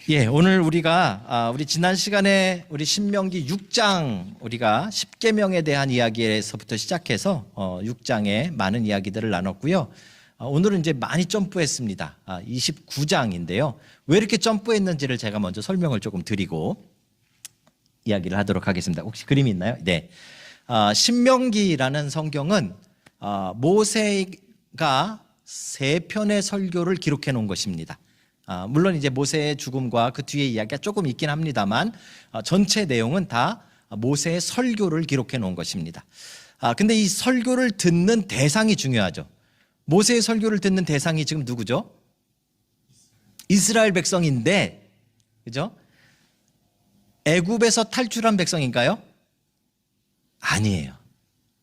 예, 오늘 우리가 우리 지난 시간에 우리 신명기 6장 우리가 10계명에 대한 이야기에서부터 시작해서 6장에 많은 이야기들을 나눴고요. 오늘은 이제 많이 점프했습니다. 29장인데요. 왜 이렇게 점프했는지를 제가 먼저 설명을 조금 드리고 이야기를 하도록 하겠습니다. 혹시 그림이 있나요? 네. 신명기라는 성경은 모세가 3편의 설교를 기록해 놓은 것입니다. 물론 이제 모세의 죽음과 그 뒤에 이야기가 조금 있긴 합니다만 전체 내용은 다 모세의 설교를 기록해 놓은 것입니다. 근데 이 설교를 듣는 대상이 중요하죠. 모세의 설교를 듣는 대상이 지금 누구죠? 이스라엘 백성인데, 그죠? 애굽에서 탈출한 백성인가요? 아니에요.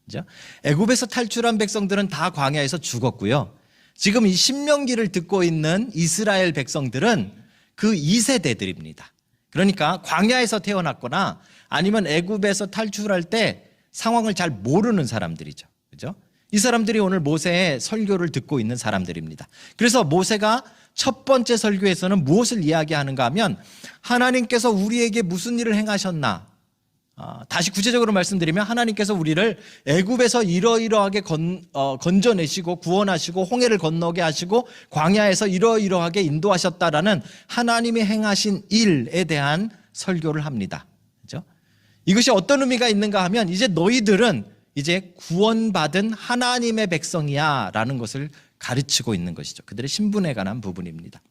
그죠? 애굽에서 탈출한 백성들은 다 광야에서 죽었고요. 지금 이 신명기를 듣고 있는 이스라엘 백성들은 그 2세대들입니다. 그러니까 광야에서 태어났거나 아니면 애굽에서 탈출할 때 상황을 잘 모르는 사람들이죠. 그죠? 이 사람들이 오늘 모세의 설교를 듣고 있는 사람들입니다. 그래서 모세가 첫 번째 설교에서는 무엇을 이야기하는가 하면 하나님께서 우리에게 무슨 일을 행하셨나? 다시 구체적으로 말씀드리면 하나님께서 우리를 애굽에서 이러이러하게 건져내시고 구원하시고 홍해를 건너게 하시고 광야에서 이러이러하게 인도하셨다라는 하나님이 행하신 일에 대한 설교를 합니다. 그렇죠? 이것이 어떤 의미가 있는가 하면 이제 너희들은 이제 구원받은 하나님의 백성이야 라는 것을 가르치고 있는 것이죠. 그들의 신분에 관한 부분입니다.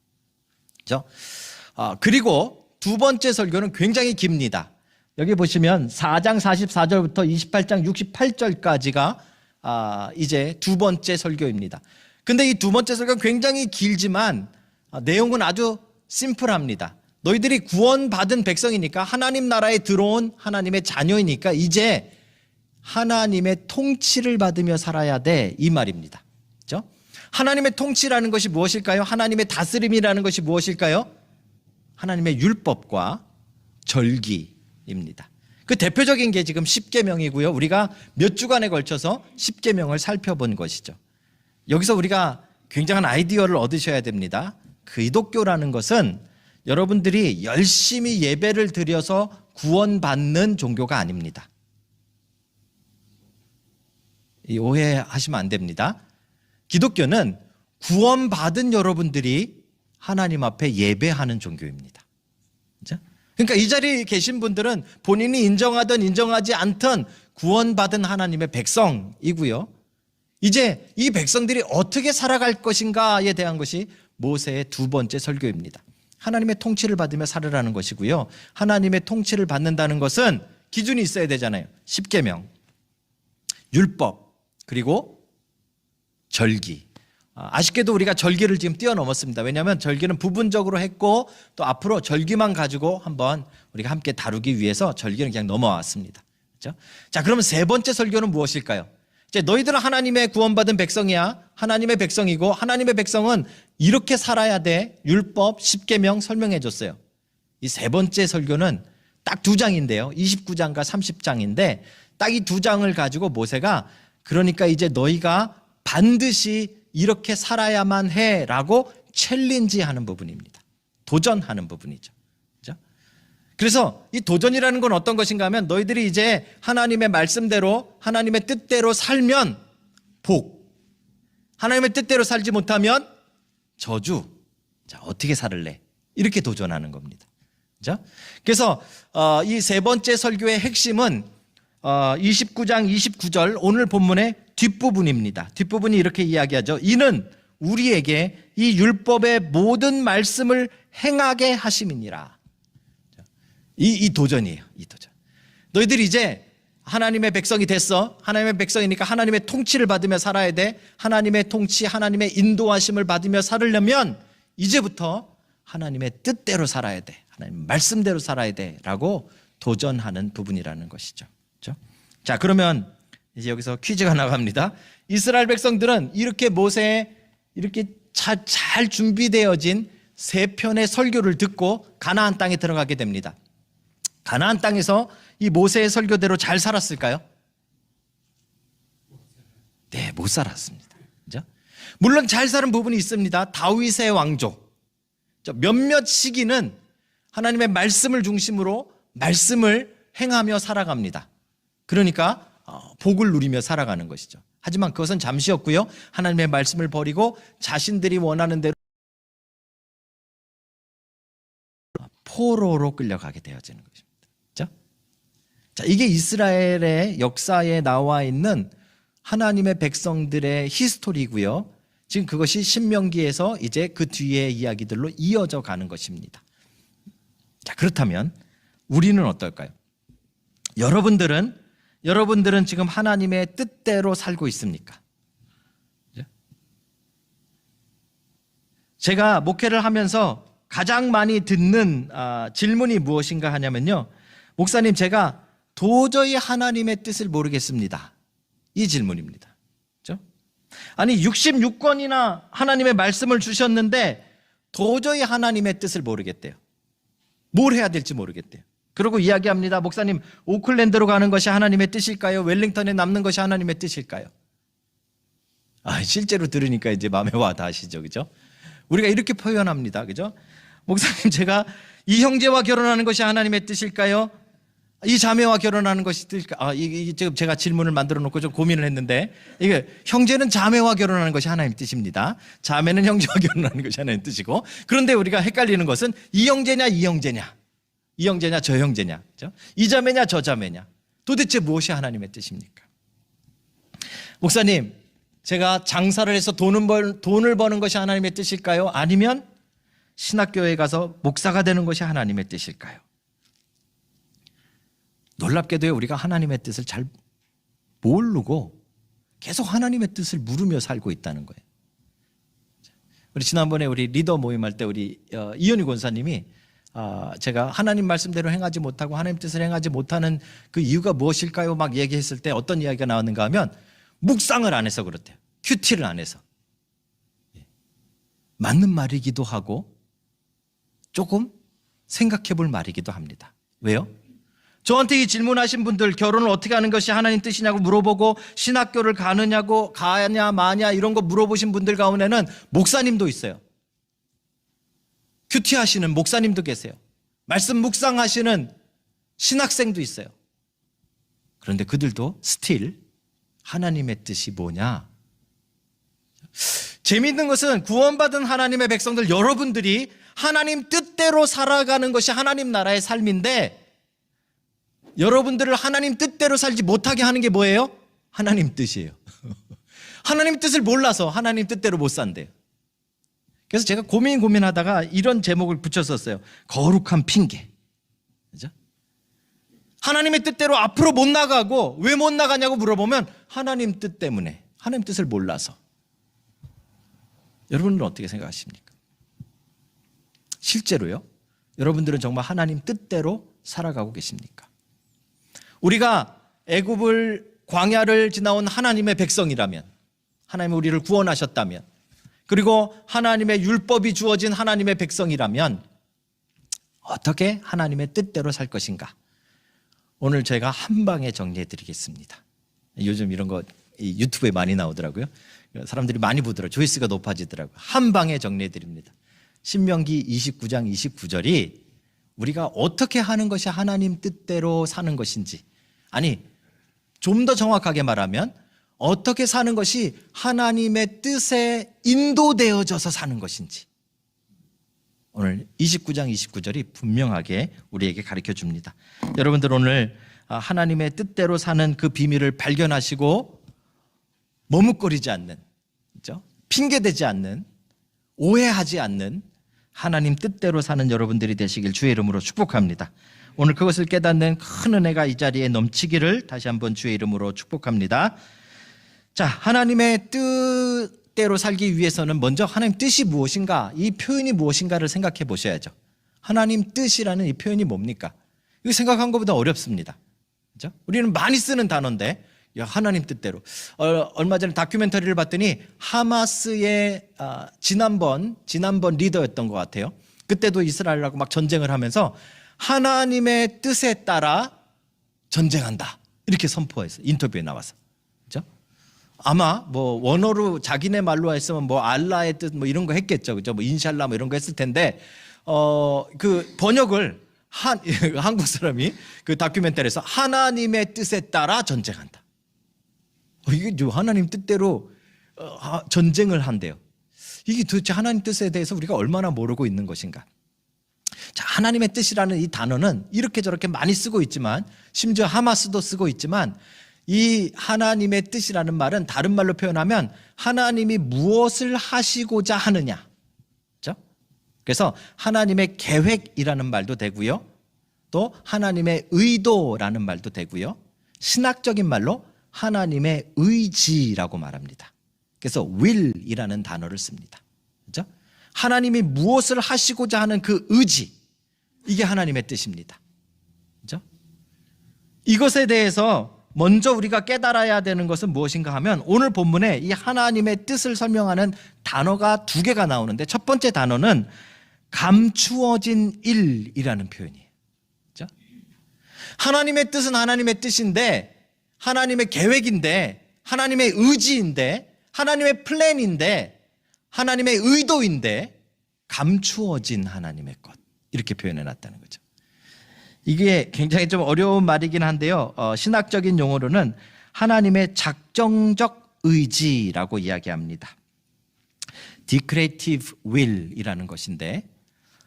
그렇죠? 그리고 두 번째 설교는 굉장히 깁니다. 여기 보시면 4장 44절부터 28장 68절까지가 이제 두 번째 설교입니다. 근데 이 두 번째 설교는 굉장히 길지만 내용은 아주 심플합니다. 너희들이 구원받은 백성이니까 하나님 나라에 들어온 하나님의 자녀이니까 이제 하나님의 통치를 받으며 살아야 돼, 이 말입니다. 그렇죠? 하나님의 통치라는 것이 무엇일까요? 하나님의 다스림이라는 것이 무엇일까요? 하나님의 율법과 절기입니다. 그 대표적인 게 지금 10계명이고요. 우리가 몇 주간에 걸쳐서 10계명을 살펴본 것이죠. 여기서 우리가 굉장한 아이디어를 얻으셔야 됩니다. 기독교라는 것은 여러분들이 열심히 예배를 드려서 구원받는 종교가 아닙니다. 오해하시면 안 됩니다. 기독교는 구원받은 여러분들이 하나님 앞에 예배하는 종교입니다. 그렇죠? 그러니까 이 자리에 계신 분들은 본인이 인정하든 인정하지 않든 구원받은 하나님의 백성이고요. 이제 이 백성들이 어떻게 살아갈 것인가에 대한 것이 모세의 두 번째 설교입니다. 하나님의 통치를 받으며 살으라는 것이고요. 하나님의 통치를 받는다는 것은 기준이 있어야 되잖아요. 10계명, 율법, 그리고 절기. 아쉽게도 우리가 절기를 지금 뛰어넘었습니다. 왜냐하면 절기는 부분적으로 했고 또 앞으로 절기만 가지고 한번 우리가 함께 다루기 위해서 절기는 그냥 넘어왔습니다. 그렇죠? 자, 그러면 세 번째 설교는 무엇일까요? 이제 너희들은 하나님의 구원받은 백성이야. 하나님의 백성이고 하나님의 백성은 이렇게 살아야 돼. 율법 10계명 설명해 줬어요. 이 세 번째 설교는 딱 2장인데요. 29장과 30장인데 딱 이 2장을 가지고 모세가 그러니까 이제 너희가 반드시 이렇게 살아야만 해라고 챌린지하는 부분입니다. 도전하는 부분이죠. 그렇죠? 그래서 이 도전이라는 건 어떤 것인가 하면 너희들이 이제 하나님의 말씀대로 하나님의 뜻대로 살면 복, 하나님의 뜻대로 살지 못하면 저주. 자, 어떻게 살을래? 이렇게 도전하는 겁니다. 그렇죠? 그래서 이 세 번째 설교의 핵심은 29장 29절 오늘 본문의 뒷부분입니다. 뒷부분이 이렇게 이야기하죠. 이는 우리에게 이 율법의 모든 말씀을 행하게 하심이니라. 이 도전이에요. 이 도전. 너희들이 이제 하나님의 백성이 됐어. 하나님의 백성이니까 하나님의 통치를 받으며 살아야 돼. 하나님의 통치, 하나님의 인도하심을 받으며 살으려면 이제부터 하나님의 뜻대로 살아야 돼. 하나님 말씀대로 살아야 돼. 라고 도전하는 부분이라는 것이죠. 그렇죠? 자, 그러면 이제 여기서 퀴즈가 나갑니다. 이스라엘 백성들은 이렇게 모세의 이렇게 잘 준비되어진 세 편의 설교를 듣고 가나안 땅에 들어가게 됩니다. 가나안 땅에서 이 모세의 설교대로 잘 살았을까요? 네, 못 살았습니다. 그죠? 물론 잘 사는 부분이 있습니다. 다윗의 왕족. 몇몇 시기는 하나님의 말씀을 중심으로 말씀을 행하며 살아갑니다. 그러니까 복을 누리며 살아가는 것이죠. 하지만 그것은 잠시였고요. 하나님의 말씀을 버리고 자신들이 원하는 대로 포로로 끌려가게 되어지는 것입니다. 그렇죠? 자, 이게 이스라엘의 역사에 나와 있는 하나님의 백성들의 히스토리고요. 지금 그것이 신명기에서 이제 그 뒤의 이야기들로 이어져 가는 것입니다. 자, 그렇다면 우리는 어떨까요? 여러분들은 지금 하나님의 뜻대로 살고 있습니까? 제가 목회를 하면서 가장 많이 듣는 질문이 무엇인가 하냐면요. 목사님, 제가 도저히 하나님의 뜻을 모르겠습니다. 이 질문입니다. 그렇죠? 아니 66권이나 하나님의 말씀을 주셨는데 도저히 하나님의 뜻을 모르겠대요. 뭘 해야 될지 모르겠대요. 그러고 이야기합니다. 목사님, 오클랜드로 가는 것이 하나님의 뜻일까요? 웰링턴에 남는 것이 하나님의 뜻일까요? 실제로 들으니까 이제 마음에 와 닿으시죠, 그죠? 우리가 이렇게 표현합니다, 그죠? 목사님, 제가 이 형제와 결혼하는 것이 하나님의 뜻일까요? 이 자매와 결혼하는 것이 뜻일까? 이게 지금 제가 질문을 만들어 놓고 좀 고민을 했는데, 이게 형제는 자매와 결혼하는 것이 하나님의 뜻입니다. 자매는 형제와 결혼하는 것이 하나님의 뜻이고, 그런데 우리가 헷갈리는 것은 이 형제냐, 이 형제냐, 이 형제냐, 저 형제냐, 그죠? 이 자매냐, 저 자매냐. 도대체 무엇이 하나님의 뜻입니까? 목사님, 제가 장사를 해서 돈을 버는 것이 하나님의 뜻일까요? 아니면 신학교에 가서 목사가 되는 것이 하나님의 뜻일까요? 놀랍게도요, 우리가 하나님의 뜻을 잘 모르고 계속 하나님의 뜻을 물으며 살고 있다는 거예요. 우리 지난번에 우리 리더 모임할 때 우리 이현희 권사님이 제가 하나님 말씀대로 행하지 못하고 하나님 뜻을 행하지 못하는 그 이유가 무엇일까요? 막 얘기했을 때 어떤 이야기가 나왔는가 하면 묵상을 안 해서 그렇대요. 큐티를 안 해서. 맞는 말이기도 하고 조금 생각해 볼 말이기도 합니다. 왜요? 저한테 이 질문하신 분들, 결혼을 어떻게 하는 것이 하나님 뜻이냐고 물어보고 신학교를 가냐 마냐 이런 거 물어보신 분들 가운데는 목사님도 있어요. 큐티 하시는 목사님도 계세요. 말씀 묵상하시는 신학생도 있어요. 그런데 그들도 스틸 하나님의 뜻이 뭐냐? 재미있는 것은 구원받은 하나님의 백성들 여러분들이 하나님 뜻대로 살아가는 것이 하나님 나라의 삶인데, 여러분들을 하나님 뜻대로 살지 못하게 하는 게 뭐예요? 하나님 뜻이에요. 하나님 뜻을 몰라서 하나님 뜻대로 못 산대요. 그래서 제가 고민하다가 이런 제목을 붙였었어요. 거룩한 핑계. 그죠? 하나님의 뜻대로 앞으로 못 나가고 왜 못 나가냐고 물어보면 하나님 뜻 때문에, 하나님 뜻을 몰라서. 여러분은 어떻게 생각하십니까? 실제로요? 여러분들은 정말 하나님 뜻대로 살아가고 계십니까? 우리가 애굽을 광야를 지나온 하나님의 백성이라면, 하나님이 우리를 구원하셨다면, 그리고 하나님의 율법이 주어진 하나님의 백성이라면 어떻게 하나님의 뜻대로 살 것인가? 오늘 제가 한 방에 정리해 드리겠습니다. 요즘 이런 거 유튜브에 많이 나오더라고요. 사람들이 많이 보더라고요. 조회수가 높아지더라고요. 한 방에 정리해 드립니다. 신명기 29장 29절이 우리가 어떻게 하는 것이 하나님 뜻대로 사는 것인지, 아니 좀 더 정확하게 말하면 어떻게 사는 것이 하나님의 뜻에 인도되어져서 사는 것인지, 오늘 29장 29절이 분명하게 우리에게 가르쳐 줍니다. 여러분들 오늘 하나님의 뜻대로 사는 그 비밀을 발견하시고 머뭇거리지 않는, 그렇죠? 핑계대지 않는, 오해하지 않는 하나님 뜻대로 사는 여러분들이 되시길 주의 이름으로 축복합니다. 오늘 그것을 깨닫는 큰 은혜가 이 자리에 넘치기를 다시 한번 주의 이름으로 축복합니다. 자, 하나님의 뜻대로 살기 위해서는 먼저 하나님 뜻이 무엇인가, 이 표현이 무엇인가를 생각해 보셔야죠. 하나님 뜻이라는 이 표현이 뭡니까? 이거 생각한 것보다 어렵습니다. 그렇죠? 우리는 많이 쓰는 단어인데, 하나님 뜻대로. 얼마 전에 다큐멘터리를 봤더니 하마스의 지난번 리더였던 것 같아요. 그때도 이스라엘하고 막 전쟁을 하면서 하나님의 뜻에 따라 전쟁한다 이렇게 선포했어요. 인터뷰에 나와서. 그렇죠? 아마 뭐 원어로 자기네 말로 했으면 뭐 알라의 뜻 뭐 이런 거 했겠죠. 그죠? 뭐 인샬라 뭐 이런 거 했을 텐데 그 번역을 한국 사람이 그 다큐멘터리에서 하나님의 뜻에 따라 전쟁한다. 이게 하나님 뜻대로 전쟁을 한대요. 이게 도대체 하나님 뜻에 대해서 우리가 얼마나 모르고 있는 것인가. 자, 하나님의 뜻이라는 이 단어는 이렇게 저렇게 많이 쓰고 있지만, 심지어 하마스도 쓰고 있지만, 이 하나님의 뜻이라는 말은 다른 말로 표현하면 하나님이 무엇을 하시고자 하느냐. 그렇죠? 그래서 하나님의 계획이라는 말도 되고요. 또 하나님의 의도라는 말도 되고요. 신학적인 말로 하나님의 의지라고 말합니다. 그래서 will이라는 단어를 씁니다. 그렇죠? 하나님이 무엇을 하시고자 하는 그 의지, 이게 하나님의 뜻입니다. 그렇죠? 이것에 대해서 먼저 우리가 깨달아야 되는 것은 무엇인가 하면, 오늘 본문에 이 하나님의 뜻을 설명하는 단어가 두 개가 나오는데, 첫 번째 단어는 감추어진 일이라는 표현이에요. 그렇죠? 하나님의 뜻은 하나님의 뜻인데, 하나님의 계획인데, 하나님의 의지인데, 하나님의 플랜인데, 하나님의 의도인데 감추어진 하나님의 것, 이렇게 표현해 놨다는 거죠. 이게 굉장히 좀 어려운 말이긴 한데요. 신학적인 용어로는 하나님의 작정적 의지라고 이야기합니다. Decretive will이라는 것인데,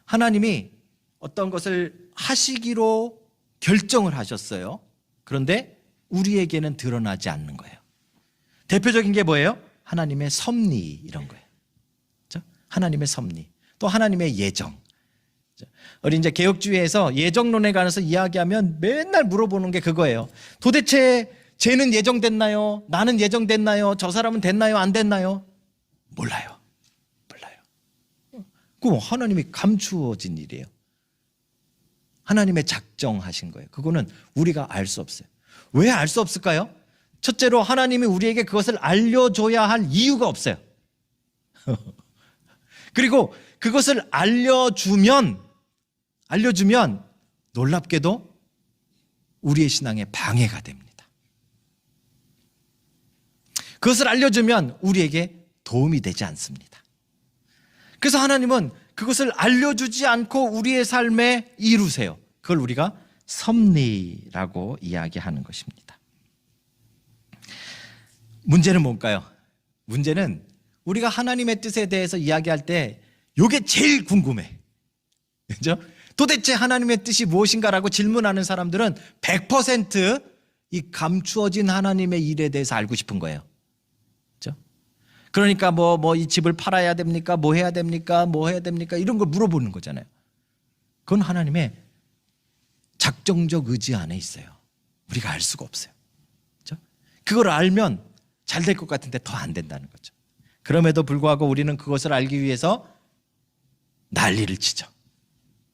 하나님이 어떤 것을 하시기로 결정을 하셨어요. 그런데 우리에게는 드러나지 않는 거예요. 대표적인 게 뭐예요? 하나님의 섭리, 이런 거예요. 그렇죠? 하나님의 섭리, 또 하나님의 예정. 우리 이제 개혁주의에서 예정론에 관해서 이야기하면 맨날 물어보는 게 그거예요. 도대체 쟤는 예정됐나요? 나는 예정됐나요? 저 사람은 됐나요? 안 됐나요? 몰라요. 그럼 하나님이 감추어진 일이에요. 하나님의 작정하신 거예요. 그거는 우리가 알 수 없어요. 왜 알 수 없을까요? 첫째로 하나님이 우리에게 그것을 알려줘야 할 이유가 없어요. 그리고 그것을 알려주면 놀랍게도 우리의 신앙에 방해가 됩니다. 그것을 알려주면 우리에게 도움이 되지 않습니다. 그래서 하나님은 그것을 알려주지 않고 우리의 삶에 이루세요. 그걸 우리가 섭리라고 이야기하는 것입니다. 문제는 뭘까요? 문제는 우리가 하나님의 뜻에 대해서 이야기할 때 이게 제일 궁금해. 그죠? 도대체 하나님의 뜻이 무엇인가라고 질문하는 사람들은 100% 이 감추어진 하나님의 일에 대해서 알고 싶은 거예요. 그죠? 그러니까 이 집을 팔아야 됩니까? 뭐 해야 됩니까? 뭐 해야 됩니까? 이런 걸 물어보는 거잖아요. 그건 하나님의 작정적 의지 안에 있어요. 우리가 알 수가 없어요. 그죠? 그걸 알면 잘 될 것 같은데 더 안 된다는 거죠. 그럼에도 불구하고 우리는 그것을 알기 위해서 난리를 치죠.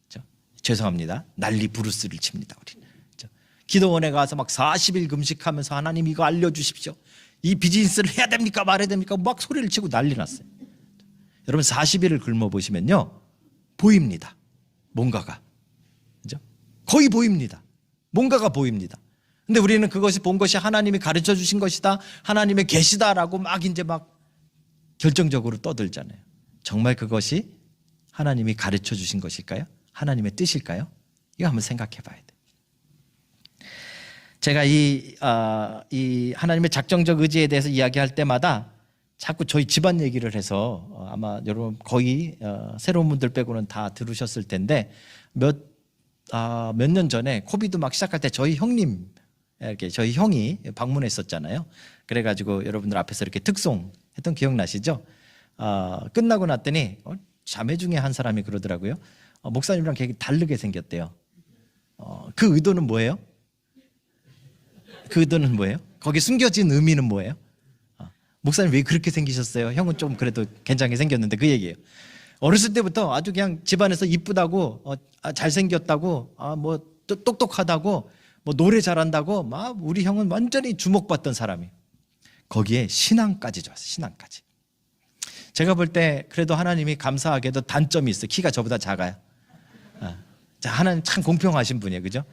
그죠? 죄송합니다. 난리 부르스를 칩니다. 우리는. 그죠? 기도원에 가서 막 40일 금식하면서 하나님 이거 알려주십시오. 이 비즈니스를 해야 됩니까? 말해야 됩니까? 막 소리를 치고 난리 났어요. 여러분 40일을 굶어보시면요, 보입니다. 뭔가가. 그죠? 거의 보입니다. 뭔가가 보입니다. 근데 우리는 그것이 본 것이 하나님이 가르쳐 주신 것이다, 하나님의 계시다라고 막 이제 막 결정적으로 떠들잖아요. 정말 그것이 하나님이 가르쳐 주신 것일까요? 하나님의 뜻일까요? 이거 한번 생각해 봐야 돼요. 제가 이 하나님의 작정적 의지에 대해서 이야기할 때마다 자꾸 저희 집안 얘기를 해서 아마 여러분 거의 새로운 분들 빼고는 다 들으셨을 텐데, 몇 년 전에 코비드 막 시작할 때 저희 형님, 이렇게 저희 형이 방문했었잖아요. 그래가지고 여러분들 앞에서 이렇게 특송했던 기억나시죠? 끝나고 났더니 자매 중에 한 사람이 그러더라고요. 목사님이랑 되게 다르게 생겼대요. 그 의도는 뭐예요? 그 의도는 뭐예요? 거기 숨겨진 의미는 뭐예요? 목사님 왜 그렇게 생기셨어요? 형은 좀 그래도 괜찮게 생겼는데, 그 얘기예요. 어렸을 때부터 아주 그냥 집안에서 이쁘다고, 잘생겼다고, 뭐 똑똑하다고, 뭐 노래 잘한다고 막 우리 형은 완전히 주목받던 사람이에요. 거기에 신앙까지 좋았어요. 신앙까지. 제가 볼 때 그래도 하나님이 감사하게도 단점이 있어요. 키가 저보다 작아요. 하나님 참 공평하신 분이에요. 그죠?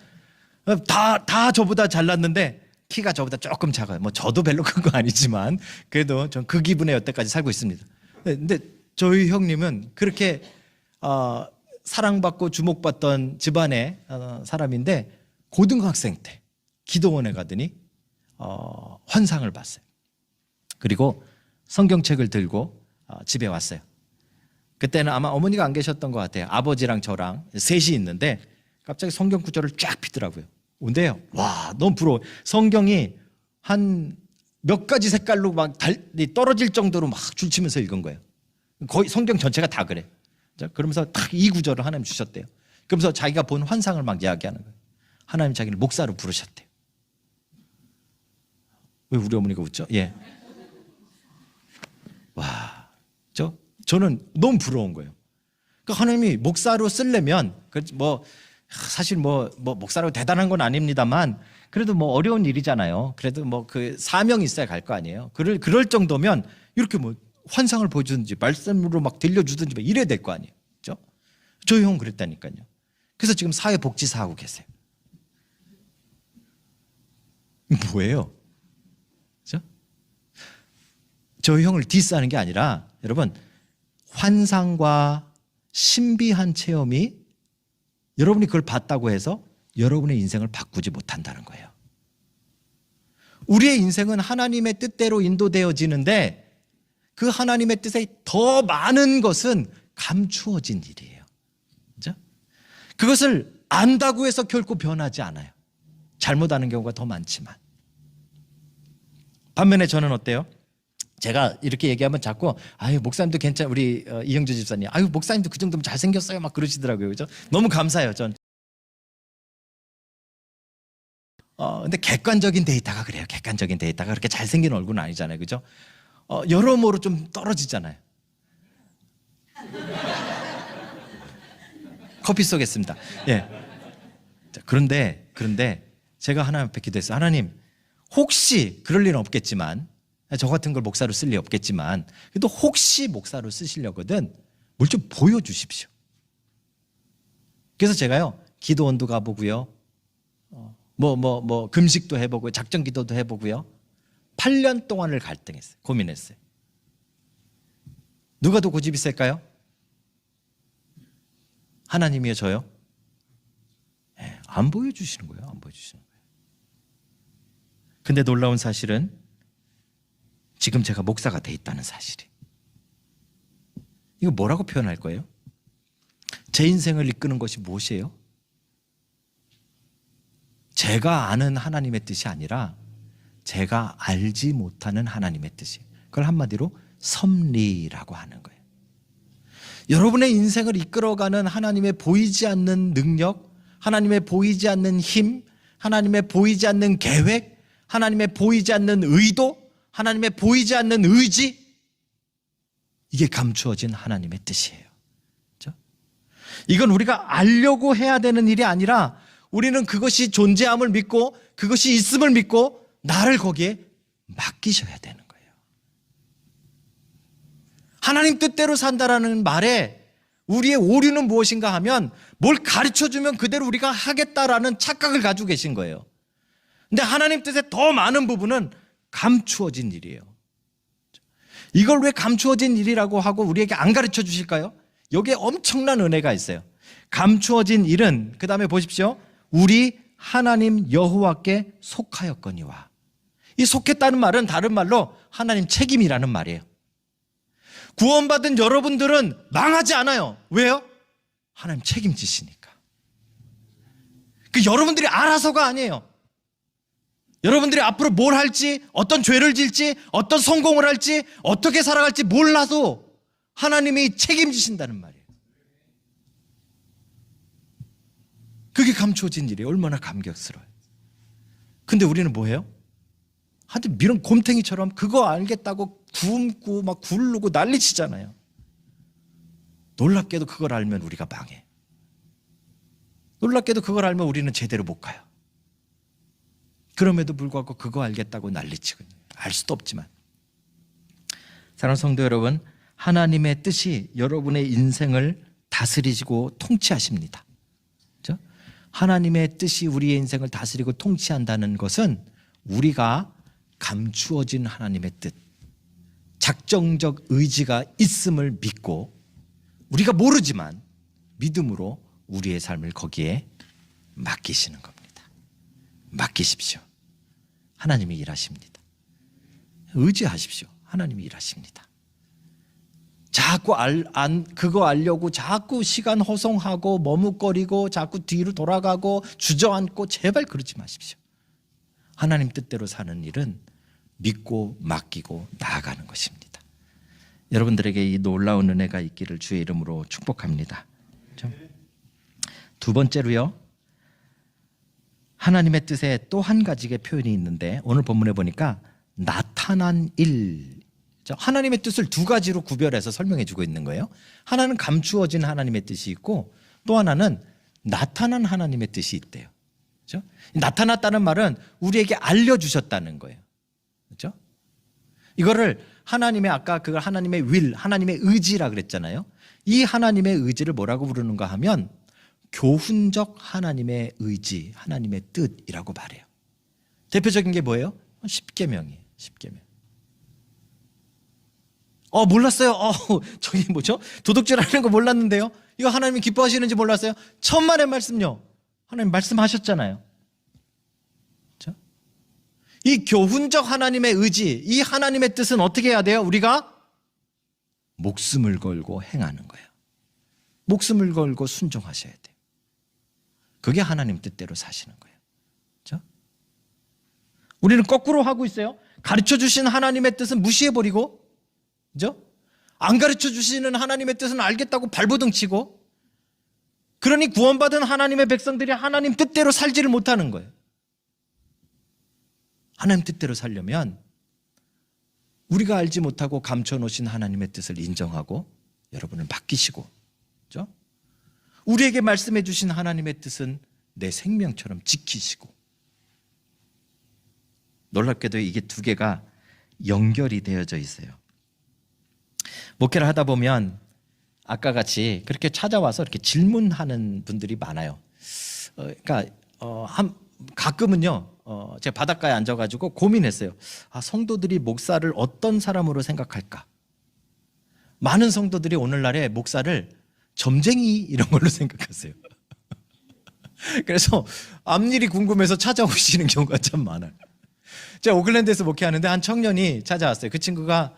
다 저보다 잘났는데 키가 저보다 조금 작아요. 뭐 저도 별로 큰 거 아니지만 그래도 전 그 기분에 여태까지 살고 있습니다. 근데 저희 형님은 그렇게 사랑받고 주목받던 집안의 사람인데 고등학생 때 기도원에 가더니 환상을 봤어요. 그리고 성경책을 들고 집에 왔어요. 그때는 아마 어머니가 안 계셨던 것 같아요. 아버지랑 저랑 셋이 있는데 갑자기 성경 구절을 쫙 피더라고요. 근데요, 와, 너무 부러워. 성경이 한 몇 가지 색깔로 막 떨어질 정도로 막 줄치면서 읽은 거예요. 거의 성경 전체가 다 그래. 그러면서 딱 이 구절을 하나님 주셨대요. 그러면서 자기가 본 환상을 막 이야기하는 거예요. 하나님 자기를 목사로 부르셨대요. 왜 우리 어머니가 웃죠? 예. 와, 저는 너무 부러운 거예요. 그러니까 하나님이 목사로 쓰려면 사실 목사로 대단한 건 아닙니다만 그래도 어려운 일이잖아요. 그래도 그 사명이 있어야 갈 거 아니에요. 그럴 정도면 이렇게 환상을 보여주든지 말씀으로 막 들려주든지 이래야 될 거 아니에요. 그렇죠? 저희 형 그랬다니까요. 그래서 지금 사회복지사 하고 계세요. 뭐예요? 그렇죠? 저희 형을 디스하는 게 아니라 여러분, 환상과 신비한 체험이 여러분이 그걸 봤다고 해서 여러분의 인생을 바꾸지 못한다는 거예요. 우리의 인생은 하나님의 뜻대로 인도되어지는데 그 하나님의 뜻에 더 많은 것은 감추어진 일이에요. 그렇죠? 그것을 안다고 해서 결코 변하지 않아요. 잘못하는 경우가 더 많지만. 반면에 저는 어때요? 제가 이렇게 얘기하면 자꾸 목사님도 괜찮아, 우리 이형주 집사님, 목사님도 그 정도면 잘생겼어요 막 그러시더라고요. 그죠? 너무 감사해요. 전. 근데 객관적인 데이터가 그래요. 객관적인 데이터가 그렇게 잘생긴 얼굴은 아니잖아요. 그죠? 여러모로 좀 떨어지잖아요. 커피 쏘겠습니다. 예. 자, 그런데 제가 하나님 앞에 기도했어요. 하나님, 혹시 그럴 일은 없겠지만, 저 같은 걸 목사로 쓸 리 없겠지만, 그래도 혹시 목사로 쓰시려거든 뭘 좀 보여주십시오. 그래서 제가요, 기도원도 가보고요, 금식도 해보고요, 작전 기도도 해보고요, 8년 동안을 갈등했어요. 고민했어요. 누가 더 고집이 셀까요? 하나님이요, 저요? 네, 안 보여주시는 거예요. 안 보여주시는 거예요. 근데 놀라운 사실은 지금 제가 목사가 돼 있다는 사실이. 이거 뭐라고 표현할 거예요? 제 인생을 이끄는 것이 무엇이에요? 제가 아는 하나님의 뜻이 아니라 제가 알지 못하는 하나님의 뜻이에요. 그걸 한마디로 섭리라고 하는 거예요. 여러분의 인생을 이끌어가는 하나님의 보이지 않는 능력, 하나님의 보이지 않는 힘, 하나님의 보이지 않는 계획, 하나님의 보이지 않는 의도, 하나님의 보이지 않는 의지, 이게 감추어진 하나님의 뜻이에요. 그렇죠? 이건 우리가 알려고 해야 되는 일이 아니라 우리는 그것이 존재함을 믿고 그것이 있음을 믿고 나를 거기에 맡기셔야 되는 거예요. 하나님 뜻대로 산다라는 말에 우리의 오류는 무엇인가 하면 뭘 가르쳐주면 그대로 우리가 하겠다라는 착각을 가지고 계신 거예요. 근데 하나님 뜻에 더 많은 부분은 감추어진 일이에요. 이걸 왜 감추어진 일이라고 하고 우리에게 안 가르쳐 주실까요? 여기에 엄청난 은혜가 있어요. 감추어진 일은, 그 다음에 보십시오, 우리 하나님 여호와께 속하였거니와. 이 속했다는 말은 다른 말로 하나님 책임이라는 말이에요. 구원받은 여러분들은 망하지 않아요. 왜요? 하나님 책임지시니까. 그 여러분들이 알아서가 아니에요. 여러분들이 앞으로 뭘 할지, 어떤 죄를 질지, 어떤 성공을 할지, 어떻게 살아갈지 몰라도 하나님이 책임지신다는 말이에요. 그게 감추어진 일이에요. 얼마나 감격스러워요. 근데 우리는 뭐해요? 하여튼 이런 곰탱이처럼 그거 알겠다고 굶고 막 굴르고 난리치잖아요. 놀랍게도 그걸 알면 우리가 망해. 놀랍게도 그걸 알면 우리는 제대로 못 가요. 그럼에도 불구하고 그거 알겠다고 난리치거든요. 알 수도 없지만. 사랑하는 성도 여러분, 하나님의 뜻이 여러분의 인생을 다스리시고 통치하십니다. 그렇죠? 하나님의 뜻이 우리의 인생을 다스리고 통치한다는 것은 우리가 감추어진 하나님의 뜻, 작정적 의지가 있음을 믿고 우리가 모르지만 믿음으로 우리의 삶을 거기에 맡기시는 겁니다. 맡기십시오. 하나님이 일하십니다. 의지하십시오. 하나님이 일하십니다. 자꾸 그거 알려고 자꾸 시간 허송하고 머뭇거리고 자꾸 뒤로 돌아가고 주저앉고 제발 그러지 마십시오. 하나님 뜻대로 사는 일은 믿고 맡기고 나아가는 것입니다. 여러분들에게 이 놀라운 은혜가 있기를 주의 이름으로 축복합니다. 두 번째로요, 하나님의 뜻에 또 한 가지의 표현이 있는데 오늘 본문에 보니까 나타난 일, 하나님의 뜻을 두 가지로 구별해서 설명해 주고 있는 거예요. 하나는 감추어진 하나님의 뜻이 있고 또 하나는 나타난 하나님의 뜻이 있대요. 그렇죠? 나타났다는 말은 우리에게 알려주셨다는 거예요. 그렇죠? 이거를 하나님의 아까 그걸 하나님의 will, 하나님의 의지라 그랬잖아요. 이 하나님의 의지를 뭐라고 부르는가 하면 교훈적 하나님의 의지, 하나님의 뜻이라고 말해요. 대표적인 게 뭐예요? 십계명이에요. 십계명. 몰랐어요. 저기 뭐죠? 도둑질하는 거 몰랐는데요. 이거 하나님이 기뻐하시는지 몰랐어요. 천만의 말씀요. 하나님 말씀하셨잖아요. 그렇죠? 이 교훈적 하나님의 의지, 이 하나님의 뜻은 어떻게 해야 돼요? 우리가 목숨을 걸고 행하는 거예요. 목숨을 걸고 순종하셔야 돼요. 그게 하나님 뜻대로 사시는 거예요. 그렇죠? 우리는 거꾸로 하고 있어요. 가르쳐 주신 하나님의 뜻은 무시해버리고, 그죠? 안 가르쳐 주시는 하나님의 뜻은 알겠다고 발버둥 치고, 그러니 구원받은 하나님의 백성들이 하나님 뜻대로 살지를 못하는 거예요. 하나님 뜻대로 살려면 우리가 알지 못하고 감춰놓으신 하나님의 뜻을 인정하고 여러분을 맡기시고, 그죠? 우리에게 말씀해 주신 하나님의 뜻은 내 생명처럼 지키시고, 놀랍게도 이게 두 개가 연결이 되어져 있어요. 목회를 하다 보면 아까 같이 그렇게 찾아와서 이렇게 질문하는 분들이 많아요. 그러니까 가끔은요, 제가 바닷가에 앉아가지고 고민했어요. 성도들이 목사를 어떤 사람으로 생각할까? 많은 성도들이 오늘날에 목사를 점쟁이 이런 걸로 생각하세요. 그래서 앞일이 궁금해서 찾아오시는 경우가 참 많아요. 제가 오클랜드에서 목회하는데 한 청년이 찾아왔어요. 그 친구가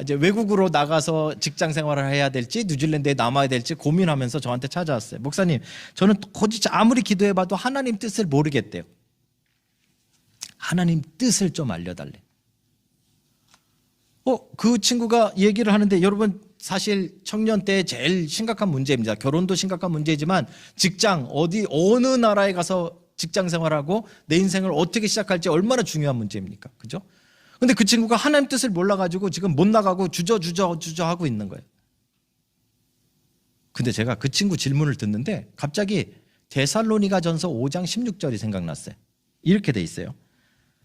이제 외국으로 나가서 직장 생활을 해야 될지 뉴질랜드에 남아야 될지 고민하면서 저한테 찾아왔어요. 목사님, 저는 도대체 아무리 기도해봐도 하나님 뜻을 모르겠대요. 하나님 뜻을 좀 알려달래. 그 친구가 얘기를 하는데, 여러분 사실 청년 때 제일 심각한 문제입니다. 결혼도 심각한 문제이지만 직장, 어느 나라에 가서 직장 생활하고 내 인생을 어떻게 시작할지 얼마나 중요한 문제입니까? 그죠? 근데 그 친구가 하나님 뜻을 몰라가지고 지금 못 나가고 주저 하고 있는 거예요. 근데 제가 그 친구 질문을 듣는데 갑자기 데살로니가전서 5장 16절이 생각났어요. 이렇게 돼 있어요.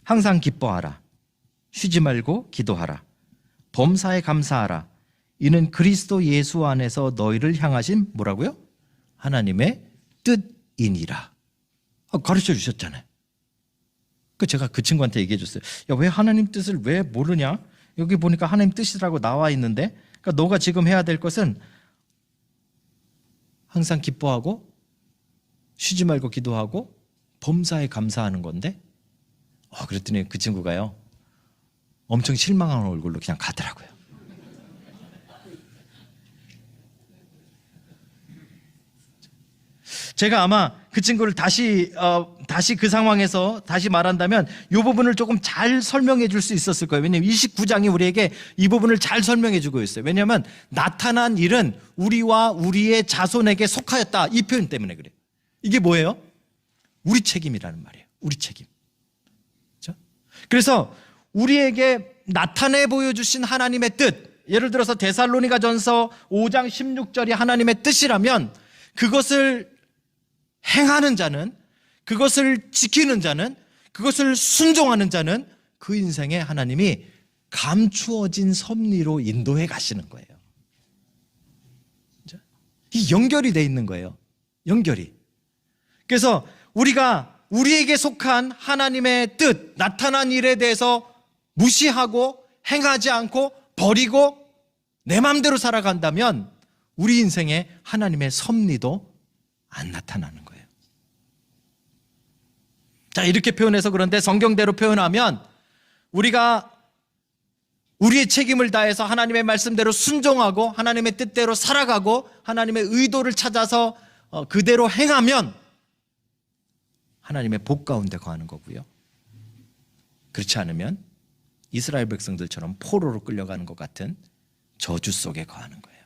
항상 기뻐하라. 쉬지 말고 기도하라. 범사에 감사하라. 이는 그리스도 예수 안에서 너희를 향하신 뭐라고요? 하나님의 뜻이니라. 가르쳐 주셨잖아요. 제가 그 친구한테 얘기해 줬어요. 야, 왜 하나님 뜻을 왜 모르냐? 여기 보니까 하나님 뜻이라고 나와 있는데, 그러니까 너가 지금 해야 될 것은 항상 기뻐하고 쉬지 말고 기도하고 범사에 감사하는 건데, 그랬더니 그 친구가요, 엄청 실망한 얼굴로 그냥 가더라고요. 제가 아마 그 친구를 다시 그 상황에서 다시 말한다면 이 부분을 조금 잘 설명해 줄 수 있었을 거예요. 왜냐하면 29장이 우리에게 이 부분을 잘 설명해 주고 있어요. 왜냐하면 나타난 일은 우리와 우리의 자손에게 속하였다, 이 표현 때문에 그래요. 이게 뭐예요? 우리 책임이라는 말이에요. 우리 책임. 그렇죠? 그래서 우리에게 나타내 보여주신 하나님의 뜻, 예를 들어서 데살로니가전서 5장 16절이 하나님의 뜻이라면 그것을 행하는 자는, 그것을 지키는 자는, 그것을 순종하는 자는 그 인생에 하나님이 감추어진 섭리로 인도해 가시는 거예요. 이 연결이 돼 있는 거예요. 연결이. 그래서 우리가 우리에게 속한 하나님의 뜻, 나타난 일에 대해서 무시하고 행하지 않고 버리고 내 마음대로 살아간다면 우리 인생에 하나님의 섭리도 안 나타나는 거예요. 자, 이렇게 표현해서 그런데 성경대로 표현하면 우리가 우리의 책임을 다해서 하나님의 말씀대로 순종하고 하나님의 뜻대로 살아가고 하나님의 의도를 찾아서 그대로 행하면 하나님의 복 가운데 거하는 거고요. 그렇지 않으면 이스라엘 백성들처럼 포로로 끌려가는 것 같은 저주 속에 거하는 거예요.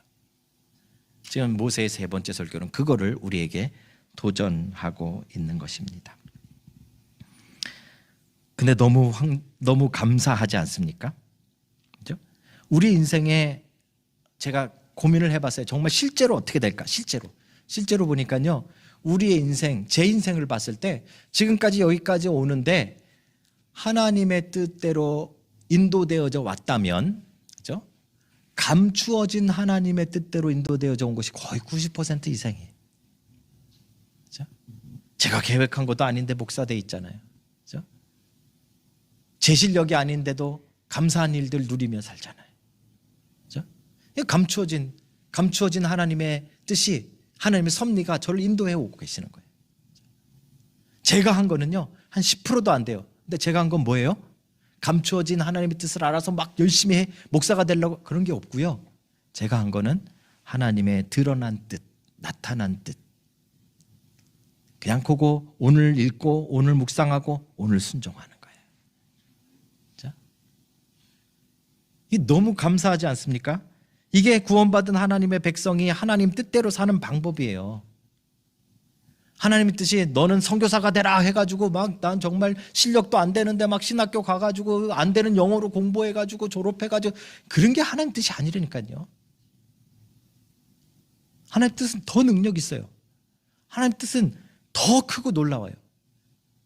지금 모세의 세 번째 설교는 그거를 우리에게 도전하고 있는 것입니다. 근데 너무 감사하지 않습니까? 그죠? 우리 인생에 제가 고민을 해봤어요. 정말 실제로 어떻게 될까? 실제로 보니까요, 우리의 인생, 제 인생을 봤을 때 지금까지 여기까지 오는데 하나님의 뜻대로 인도되어져 왔다면, 그죠? 감추어진 하나님의 뜻대로 인도되어져 온 것이 거의 90% 이상이에요. 그죠? 제가 계획한 것도 아닌데 목사돼 있잖아요. 그죠? 제 실력이 아닌데도 감사한 일들 누리며 살잖아요. 그죠? 감추어진 하나님의 뜻이, 하나님의 섭리가 저를 인도해 오고 계시는 거예요. 제가 한 거는요, 한 10%도 안 돼요. 근데 제가 한 건 뭐예요? 감추어진 하나님의 뜻을 알아서 막 열심히 해 목사가 되려고 그런 게 없고요. 제가 한 거는 하나님의 드러난 뜻, 나타난 뜻. 그냥 그거 오늘 읽고 오늘 묵상하고 오늘 순종하는 거예요. 자, 이 너무 감사하지 않습니까? 이게 구원받은 하나님의 백성이 하나님 뜻대로 사는 방법이에요. 하나님의 뜻이 너는 선교사가 되라 해가지고 막 난 정말 실력도 안 되는데 막 신학교 가가지고 안 되는 영어로 공부해가지고 졸업해가지고 그런 게 하나님 뜻이 아니라니까요. 하나님 뜻은 더 능력 있어요. 하나님 뜻은 더 크고 놀라워요.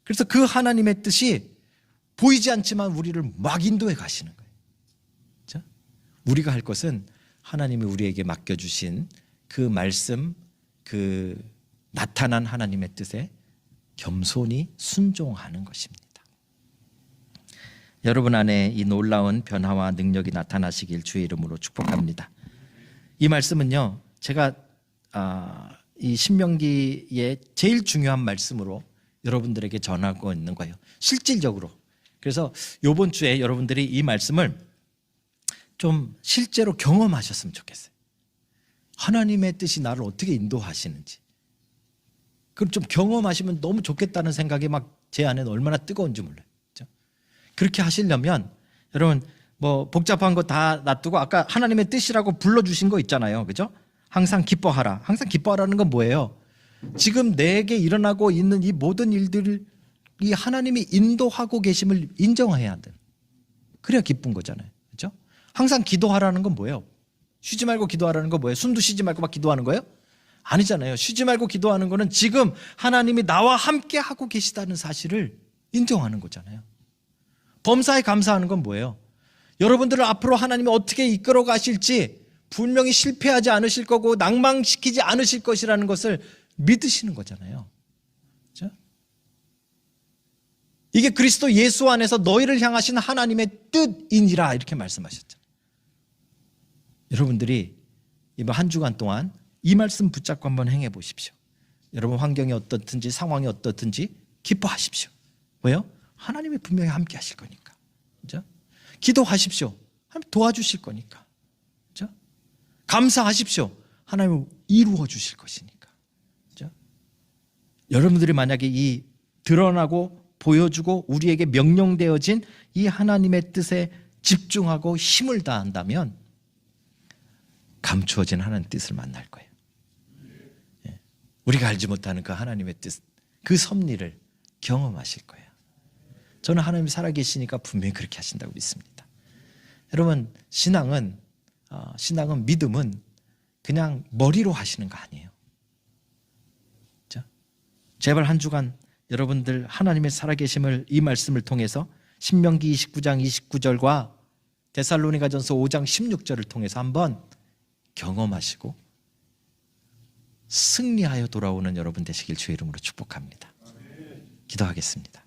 그래서 그 하나님의 뜻이 보이지 않지만 우리를 막 인도해 가시는 거예요. 자, 우리가 할 것은 하나님이 우리에게 맡겨주신 그 말씀, 그 나타난 하나님의 뜻에 겸손히 순종하는 것입니다. 여러분 안에 이 놀라운 변화와 능력이 나타나시길 주의 이름으로 축복합니다. 이 말씀은요, 제가 이 신명기의 제일 중요한 말씀으로 여러분들에게 전하고 있는 거예요. 실질적으로. 그래서 이번 주에 여러분들이 이 말씀을 좀 실제로 경험하셨으면 좋겠어요. 하나님의 뜻이 나를 어떻게 인도하시는지. 그럼 좀 경험하시면 너무 좋겠다는 생각이 막 제 안에는 얼마나 뜨거운지 몰라요. 그렇죠? 그렇게 하시려면 여러분 뭐 복잡한 거 다 놔두고 아까 하나님의 뜻이라고 불러주신 거 있잖아요. 그죠? 항상 기뻐하라. 항상 기뻐하라는 건 뭐예요? 지금 내게 일어나고 있는 이 모든 일들을 이 하나님이 인도하고 계심을 인정해야 돼. 그래야 기쁜 거잖아요. 그렇죠? 항상 기도하라는 건 뭐예요? 쉬지 말고 기도하라는 건 뭐예요? 숨도 쉬지 말고 막 기도하는 거예요? 아니잖아요. 쉬지 말고 기도하는 거는 지금 하나님이 나와 함께 하고 계시다는 사실을 인정하는 거잖아요. 범사에 감사하는 건 뭐예요? 여러분들을 앞으로 하나님이 어떻게 이끌어 가실지 분명히 실패하지 않으실 거고 낭망시키지 않으실 것이라는 것을 믿으시는 거잖아요. 그렇죠? 이게 그리스도 예수 안에서 너희를 향하신 하나님의 뜻이니라 이렇게 말씀하셨죠. 여러분들이 이번 한 주간 동안 이 말씀 붙잡고 한번 행해 보십시오. 여러분 환경이 어떻든지 상황이 어떻든지 기뻐하십시오. 왜요? 하나님이 분명히 함께 하실 거니까. 그렇죠? 기도하십시오. 하나님 도와주실 거니까. 그렇죠? 감사하십시오. 하나님은 이루어 주실 것이니까. 그렇죠? 여러분들이 만약에 이 드러나고 보여주고 우리에게 명령되어진 이 하나님의 뜻에 집중하고 힘을 다한다면 감추어진 하나님의 뜻을 만날 거예요. 우리가 알지 못하는 그 하나님의 뜻, 그 섭리를 경험하실 거예요. 저는 하나님이 살아계시니까 분명히 그렇게 하신다고 믿습니다. 여러분, 신앙은 믿음은 그냥 머리로 하시는 거 아니에요. 자, 제발 한 주간 여러분들 하나님의 살아계심을 이 말씀을 통해서 신명기 29장 29절과 데살로니가전서 5장 16절을 통해서 한번 경험하시고 승리하여 돌아오는 여러분 되시길 주의 이름으로 축복합니다. 기도하겠습니다.